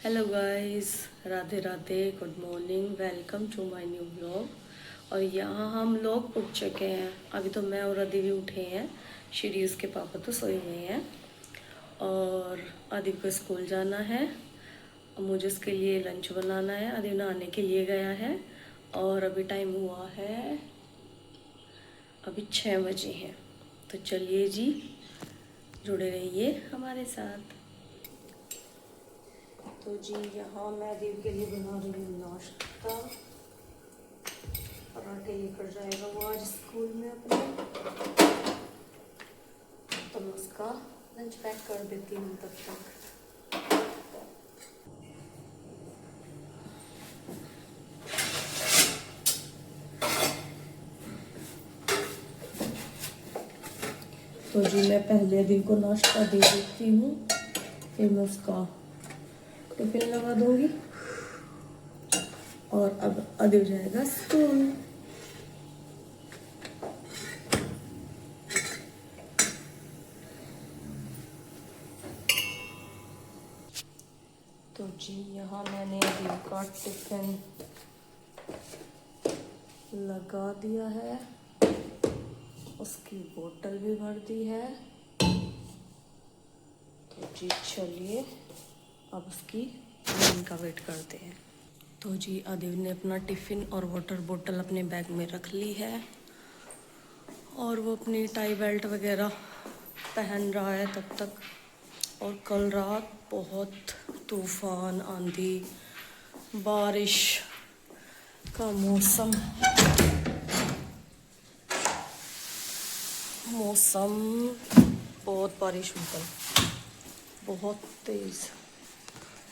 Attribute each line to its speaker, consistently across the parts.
Speaker 1: Hello guys, Radhe Radhe, good morning, welcome to my new blog. और यहाँ हम लोग उठ चुके हैं। अभी तो मैं और आदि भी उठे हैं। श्री उसके पापा तो सोए हुए हैं और आदि को स्कूल जाना है। मुझे उसके लिए लंच बनाना है। आदि नहाने के लिए गया है और अभी टाइम हुआ है, अभी 6 बजे हैं। तो चलिए जी, जुड़े रहिए हमारे साथ। तो जी यहाँ मैं देव के लिए बना रही हूँ नाश्ता। पराठे लेकर जाएगा वो आज स्कूल में अपने, तो मैं उसका लंच पैक कर देती हूँ तब तक। तो जी मैं पहले दिन को नाश्ता दे देती हूँ, फिर मैं उसका टिफिन लगा दूँगी और अब अदिल जाएगा स्कूल। तो जी यहाँ मैंने अदिल का टिफिन लगा दिया है, उसकी बोतल भी भर दी है। तो जी चलिए अब उसकी ट्रेन का वेट करते हैं। तो जी आदिव ने अपना टिफ़िन और वाटर बोतल अपने बैग में रख ली है और वो अपनी टाई बेल्ट वगैरह पहन रहा है तब तक। और कल रात बहुत तूफान, आंधी, बारिश का मौसम बहुत बारिश हुई कल, बहुत तेज़।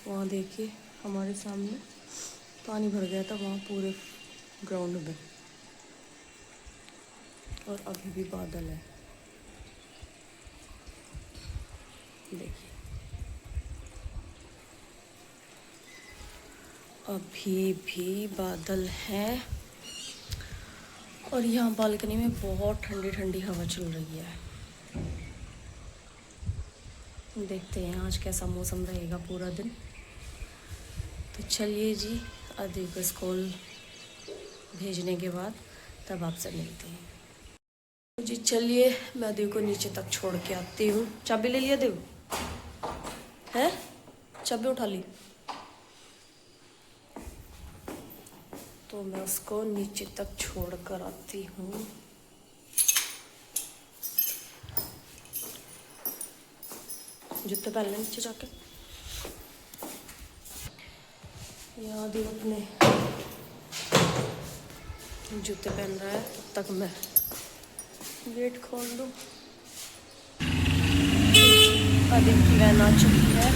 Speaker 1: वहाँ देखिए हमारे सामने पानी भर गया था वहाँ पूरे ग्राउंड में, और अभी भी बादल है, देखिए अभी भी बादल है। और यहाँ बालकनी में बहुत ठंडी ठंडी हवा चल रही है। देखते हैं आज कैसा मौसम रहेगा पूरा दिन। तो चलिए जी, आदि को स्कूल भेजने के बाद तब आपसे मिलते हैं। तो जी चलिए मैं आदि को नीचे तक छोड़ के आती हूँ। चाबी ले लिया देव है, चाबी उठा ली। तो मैं उसको नीचे तक छोड़ कर आती हूँ। जूते पहन लें नीचे जाके। यहाँ भी अपने जूते पहन रहा है, तब तक मैं गेट खोल दूँ। आदि की वैन आ चुकी है।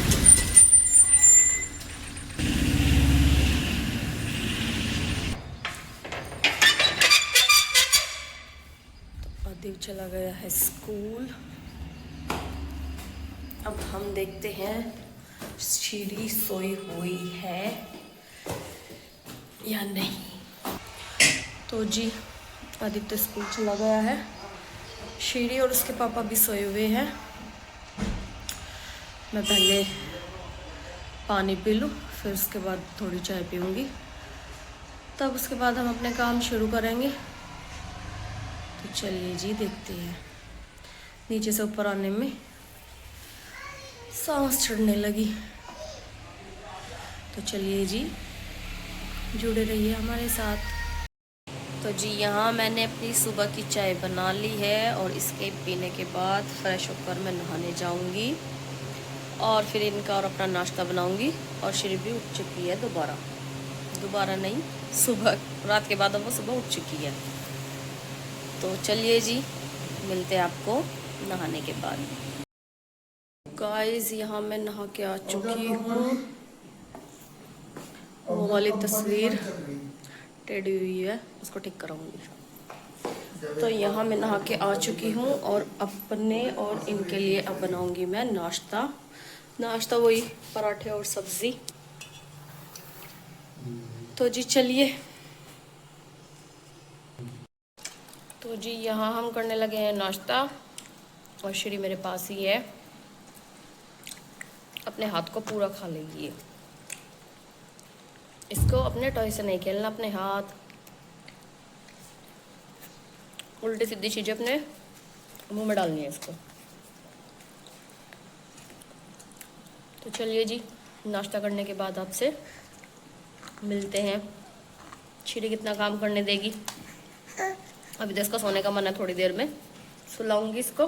Speaker 1: तो आदि चला गया है स्कूल। अब हम देखते हैं श्री सोई हुई है या नहीं। तो जी आदित्य स्कूल चला गया है, श्री और उसके पापा भी सोए हुए हैं। मैं पहले पानी पी लूँ, फिर उसके बाद थोड़ी चाय पीऊँगी, तब उसके बाद हम अपने काम शुरू करेंगे। तो चलिए जी देखते हैं। नीचे से ऊपर आने में सांस चढ़ने लगी। तो चलिए जी, जुड़े रहिए हमारे साथ। तो जी यहाँ मैंने अपनी सुबह की चाय बना ली है और इसके पीने के बाद फ्रेश होकर मैं नहाने जाऊंगी और फिर इनका और अपना नाश्ता बनाऊंगी। और श्री भी उठ चुकी है, दोबारा नहीं, सुबह रात के बाद अब वो सुबह उठ चुकी है। तो चलिए जी, मिलते हैं आपको नहाने के बाद। गाइस यहाँ मैं नहा के आ चुकी हूँ। वो वाली तस्वीर टेढ़ी हुई है, उसको ठीक कराऊंगी। तो यहाँ मैं नहा के आ चुकी हूँ और अपने और इनके लिए अब बनाऊंगी मैं नाश्ता वही पराठे और सब्जी। तो जी चलिए। तो जी यहाँ हम करने लगे हैं नाश्ता और श्री मेरे पास ही है, अपने हाथ को पूरा खा लेगी ये। इसको अपने टॉय से नहीं खेलना, अपने हाथ उल्टी सीधी चीज़ें अपने मुंह में डालनी है इसको। तो चलिए जी, नाश्ता करने के बाद आपसे मिलते हैं। श्री कितना काम करने देगी। अभी तो इसका सोने का मन है, थोड़ी देर में सुलाऊंगी इसको,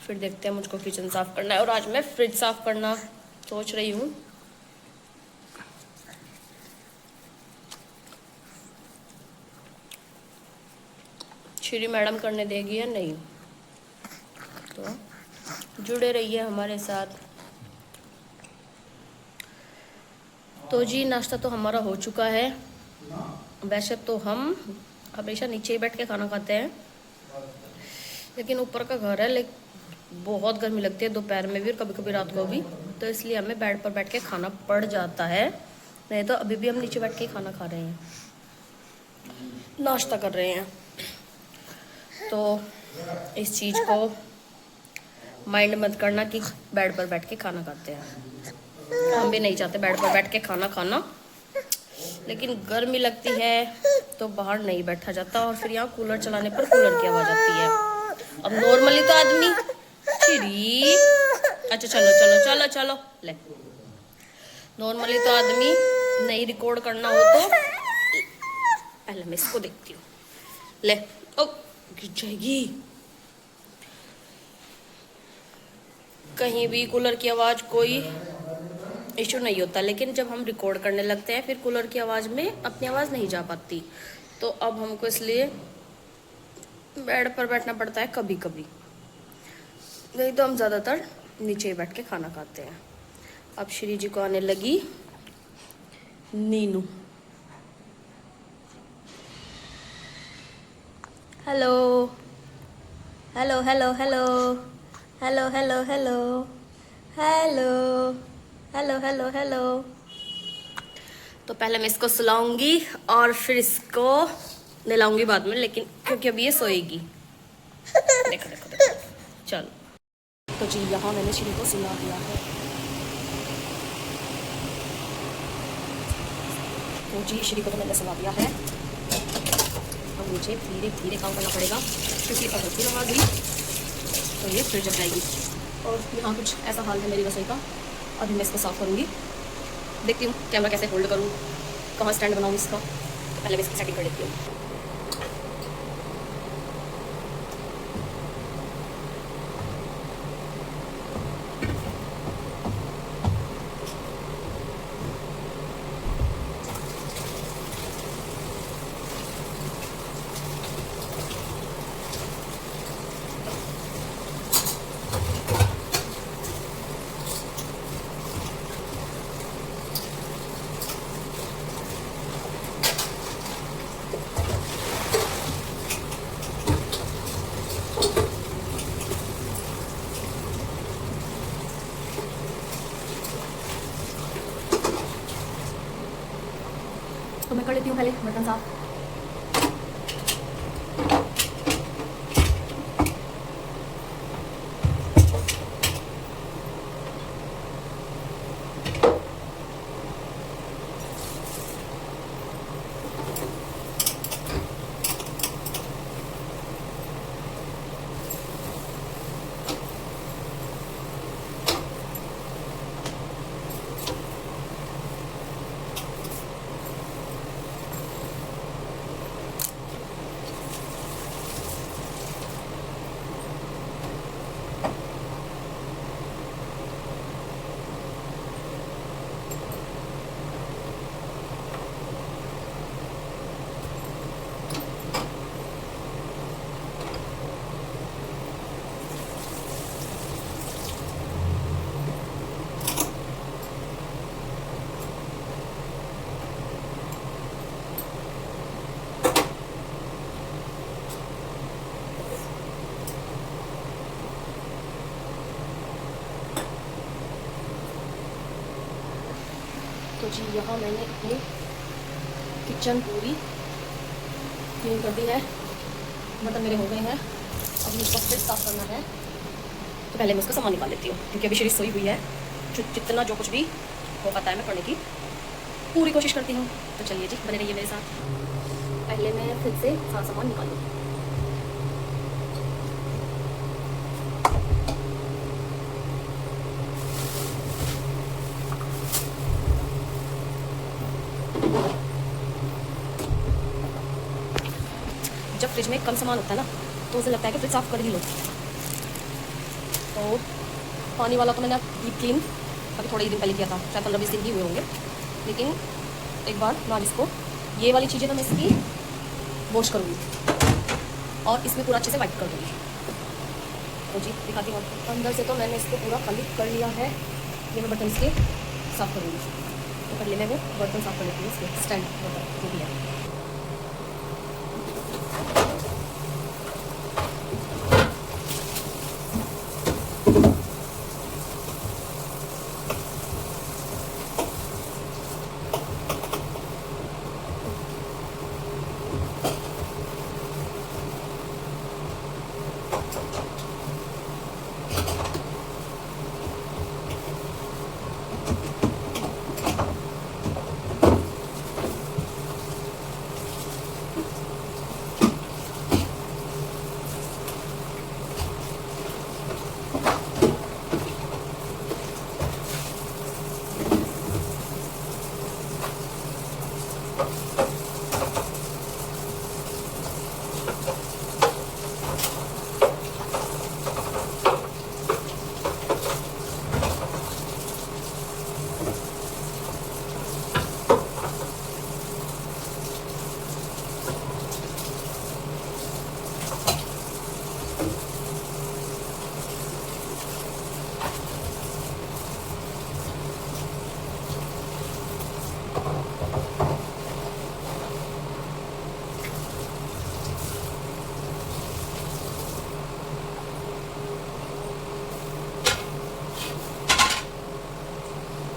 Speaker 1: फिर देखते हैं। मुझको किचन साफ करना है और आज मैं फ्रिज साफ करना सोच रही हूँ। श्री मैडम करने देगी या नहीं, तो जुड़े रहिए हमारे साथ। तो जी नाश्ता तो हमारा हो चुका है। वैसे तो हम हमेशा नीचे ही बैठ के खाना खाते हैं, लेकिन ऊपर का घर है, लेकिन बहुत गर्मी लगती है दोपहर में भी और कभी कभी रात को भी, तो इसलिए हमें बेड पर बैठ के खाना पड़ जाता है। नहीं तो अभी भी हम नीचे बैठ के ही खाना खा रहे हैं, नाश्ता कर रहे हैं। तो इस चीज़ को माइंड मत करना कि बेड पर बैठ के खाना खाते हैं। हम भी नहीं चाहते बेड पर बैठ के खाना खाना, लेकिन गर्मी लगती है तो बाहर नहीं बैठा जाता, और फिर यहाँ कूलर चलाने पर कूलर की आवाज़ आती है। अब नॉर्मली तो आदमी चिड़ी, अच्छा चलो चलो चलो चलो ले, नॉर्मली तो आदमी नहीं रिकॉर्ड करना हो तो पहले मैं इसको देखती हूँ। ले, ओ गिर जाएगी। कहीं भी कूलर की आवाज़ कोई इशू नहीं होता, लेकिन जब हम रिकॉर्ड करने लगते हैं फिर कूलर की आवाज़ में अपनी आवाज़ नहीं जा पाती। तो अब हमको इसलिए बेड पर बैठना पड़ता है कभी कभी, नहीं तो हम ज़्यादातर नीचे ही बैठ के खाना खाते हैं। अब श्री जी को आने लगी Neenu. Hello hello hello hello hello hello hello hello hello hello hello. तो पहले मैं इसको सुलाऊंगी और फिर इसको नहलाऊंगी बाद में, लेकिन क्योंकि अभी ये सोएगी। देखो देखो देखो, चलो। तो जी यहाँ मैंने श्री को सुला दिया है। तो जी श्री को तो मैंने सुला दिया है। अब मुझे धीरे धीरे काम करना पड़ेगा, क्योंकि अगर फिर आ गई तो ये फिर जग जाएगी। और यहाँ कुछ ऐसा हाल है मेरी रसोई का। अभी मैं इसको साफ़ करूँगी, देखती हूँ कैमरा कैसे होल्ड करूँ, कहाँ स्टैंड बनाऊँ इसका। तो पहले मैं इसकी सेटिंग कर लेती हूँ। तो मैं कर लेती हूँ पहले बर्तन साफ। तो जी यहाँ मैंने अपनी किचन पूरी क्लीन कर दी है, बर्तन मेरे हो गए हैं। अब मुझको फिर साफ़ करना है, तो पहले मैं उसका सामान निकाल लेती हूँ, क्योंकि अभी श्री सोई हुई है। जितना जो कुछ भी हो पाता है मैं करने की पूरी कोशिश करती हूँ। तो चलिए जी, बने रहिए मेरे साथ। पहले मैं फिर से सारा सामान निकालूँ। जब फ्रिज में कम सामान होता है ना, तो उसे लगता है कि फ्रिज साफ़ कर ही लो। तो पानी वाला तो मैंने डीप क्लीन अभी थोड़े ही दिन पहले किया था, शायद 15-20 दिन ही हुए होंगे। लेकिन एक बार मैं आज इसको, ये वाली चीज़ें तो मैं इसकी वॉश करूँगी और इसमें पूरा अच्छे से वाइप कर दूँगी। तो जी दिखाती हूँ आपको। अंदर से तो मैंने इसको पूरा खाली कर लिया है। ये मैं बर्तन इसके साफ़ करूँगी। तो पहले मैं वो बर्तन साफ़ कर लेती हूँ, इसके स्टैंड बर्तन जो भी है।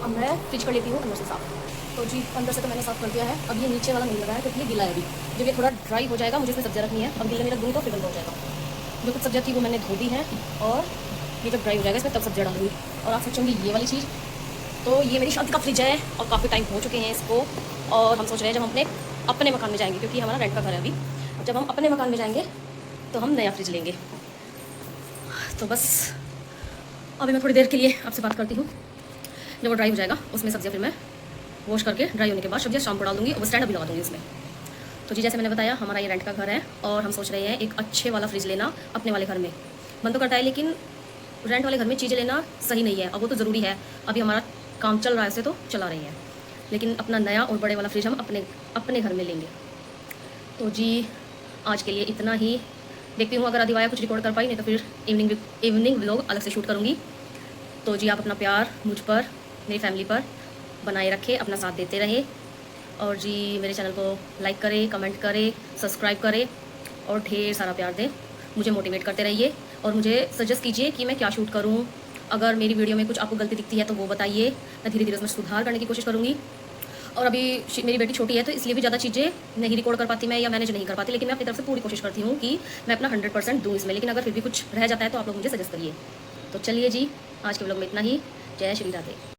Speaker 1: अब मैं फ्रिज कर लेती हूँ अंदर से साफ़। तो जी अंदर से तो मैंने साफ़ कर दिया है। अब ये नीचे वाला नहीं लगा है क्योंकि ये गिला है अभी। जब ये थोड़ा ड्राई हो जाएगा, मुझे इसमें सब्जियाँ रखनी है। अब गिले में रख दूँगी तो फिर गंदा हो जाएगा। जो कुछ सब्जियाँ थी वो मैंने धो दी हैं और ये जब ड्राई हो जाएगा इसमें तब सब्जियाँ डालूंगी। और आप सोचेंगे ये वाली चीज़, तो ये मेरी शादी का फ्रिज है और काफ़ी टाइम हो चुके हैं इसको। और हम सोच रहे हैं जब हम अपने मकान में जाएंगे, क्योंकि हमारा रेंट का घर है अभी, जब हम अपने मकान में जाएंगे तो हम नया फ्रिज लेंगे। तो बस अभी मैं थोड़ी देर के लिए आपसे बात करती हूँ। जब वो ड्राई हो जाएगा उसमें सब्जियाँ फिर मैं वॉश करके ड्राई होने के बाद सब्जियाँ शाम को डाल दूँगी और वो स्टैंड अभी लगा दूँगी उसमें। तो जी जैसे मैंने बताया, हमारा ये रेंट का घर है और हम सोच रहे हैं एक अच्छे वाला फ्रिज लेना अपने वाले घर में। मन तो करता है लेकिन रेंट वाले घर में चीज़ें लेना सही नहीं है। अब वो तो ज़रूरी है, अभी हमारा काम चल रहा है, उसे तो चला रही है। लेकिन अपना नया और बड़े वाला फ्रिज हम अपने घर में लेंगे। तो जी आज के लिए इतना ही। देखती हूँ अगर आदिवाया कुछ रिकॉर्ड कर पाई, नहीं तो फिर इवनिंग व्लॉग अलग से शूट करूँगी। तो जी आप अपना प्यार मुझ पर, मेरी फैमिली पर बनाए रखें, अपना साथ देते रहे। और जी मेरे चैनल को लाइक करें, कमेंट करें, सब्सक्राइब करें और ढेर सारा प्यार दें। मुझे मोटिवेट करते रहिए और मुझे सजेस्ट कीजिए कि मैं क्या शूट करूं। अगर मेरी वीडियो में कुछ आपको गलती दिखती है तो वो बताइए, मैं धीरे धीरे उसमें सुधार करने की कोशिश करूँगी। और अभी मेरी बेटी छोटी है तो इसलिए भी ज़्यादा चीज़ें नहीं रिकॉर्ड कर पाती मैं, या मैनेज नहीं कर पाती। लेकिन मैं अपनी तरफ से पूरी कोशिश करती हूँ कि मैं अपना 100% दूँ इसमें। लेकिन अगर फिर भी कुछ रह जाता है तो आप लोग मुझे सजेस्ट करिए। तो चलिए जी आज के व्लॉग में इतना ही। जय श्री राधे।